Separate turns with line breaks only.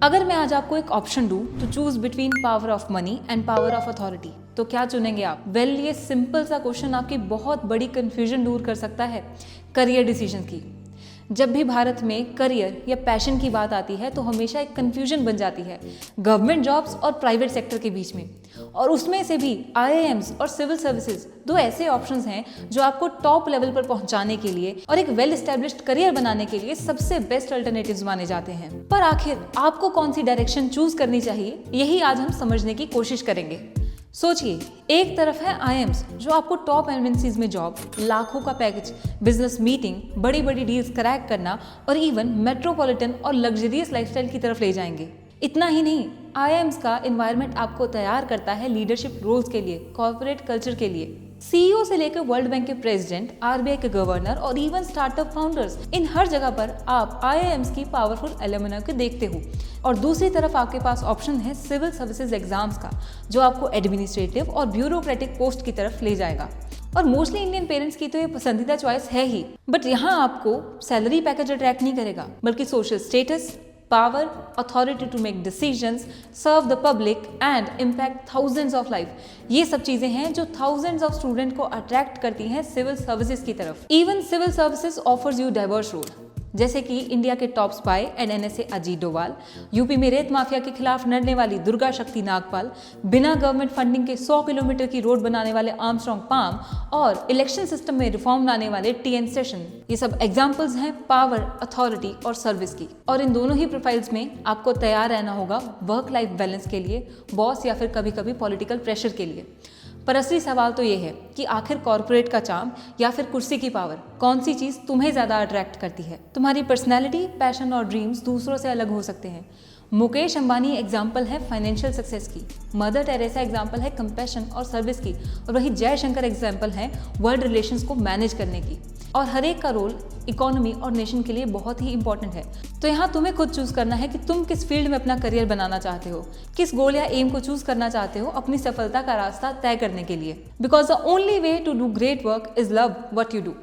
अगर मैं आज आपको एक ऑप्शन दूं to choose between power of money and power of authority, तो क्या चुनेंगे आप? ये सिंपल सा क्वेश्चन आपकी बहुत बड़ी कंफ्यूजन दूर कर सकता है करियर डिसीजन की। जब भी भारत में करियर या पैशन की बात आती है तो हमेशा एक कंफ्यूजन बन जाती है गवर्नमेंट जॉब्स और प्राइवेट सेक्टर के बीच में। और उसमें से भी आईआईएम्स और सिविल सर्विसेज दो ऐसे ऑप्शंस हैं जो आपको टॉप लेवल पर पहुंचाने के लिए और एक वेल एस्टेब्लिश्ड करियर बनाने के लिए सबसे बेस्ट अल्टरनेटिव्स माने जाते हैं। पर आखिर आपको कौन सी डायरेक्शन चूज करनी चाहिए, यही आज हम समझने की कोशिश करेंगे। सोचिए, एक तरफ है आईएम्स जो आपको टॉप एमएनसीज में जॉब, लाखों का पैकेज, बिजनेस मीटिंग, बड़ी बड़ी डील्स क्रैक करना और इवन मेट्रोपॉलिटन और लग्जरियस लाइफस्टाइल की तरफ ले जाएंगे। इतना ही नहीं, आईएम्स का एनवायरनमेंट आपको तैयार करता है लीडरशिप रोल्स के लिए, कॉर्पोरेट कल्चर के लिए। सीईओ से लेकर वर्ल्ड बैंक के प्रेसिडेंट, आरबीआई के गवर्नर और इवन स्टार्टअप फाउंडर्स, इन हर जगह पर आप आईआईएम्स की पावरफुल एलुमनी को देखते हो। और दूसरी तरफ आपके पास ऑप्शन है सिविल सर्विसेज एग्जाम्स का, जो आपको एडमिनिस्ट्रेटिव और ब्यूरोक्रेटिक पोस्ट की तरफ ले जाएगा। और मोस्टली इंडियन पेरेंट्स की तो ये पसंदीदा चॉइस है ही। बट यहाँ आपको सैलरी पैकेज अट्रैक्ट नहीं करेगा, बल्कि social status, power, authority to make decisions, serve the public and impact thousands of life, ये सब चीजें हैं जो thousands of student को अट्रैक्ट करती हैं सिविल सर्विसेज की तरफ। Even civil services offers you diverse role, जैसे कि इंडिया के top spy and NSA Ajit Doval, UP में रेत माफिया के खिलाफ लड़ने वाली दुर्गा शक्ति नागपाल, बिना गवर्नमेंट फंडिंग के 100 किलोमीटर की रोड बनाने वाले आर्मस्ट्रॉन्ग पाम और इलेक्शन सिस्टम में रिफॉर्म लाने वाले टीएन सेशन। ये सब एग्जांपल्स हैं पावर, अथॉरिटी और सर्विस की। और इन दोनों ही प्रोफाइल्स में आपको तैयार रहना होगा वर्क लाइफ बैलेंस के लिए, बॉस या फिर कभी कभी पॉलिटिकल प्रेशर के लिए। पर असली सवाल तो ये है कि आखिर कॉर्पोरेट का चार्म या फिर कुर्सी की पावर, कौन सी चीज तुम्हें ज्यादा अट्रैक्ट करती है? तुम्हारी पर्सनैलिटी, पैशन और ड्रीम्स दूसरों से अलग हो सकते हैं। मुकेश अंबानी एग्जाम्पल है फाइनेंशियल सक्सेस की, मदर टेरेसा एग्जाम्पल है कंपैशन और सर्विस की, और वही जयशंकर एग्जाम्पल है वर्ल्ड रिलेशंस को मैनेज करने की। और हर एक का रोल इकोनॉमी और नेशन के लिए बहुत ही इंपॉर्टेंट है। तो यहाँ तुम्हें खुद चूज करना है कि तुम किस फील्ड में अपना करियर बनाना चाहते हो, किस गोल या एम को चूज करना चाहते हो अपनी सफलता का रास्ता तय करने के लिए। Because the only way to do great work is love what you do.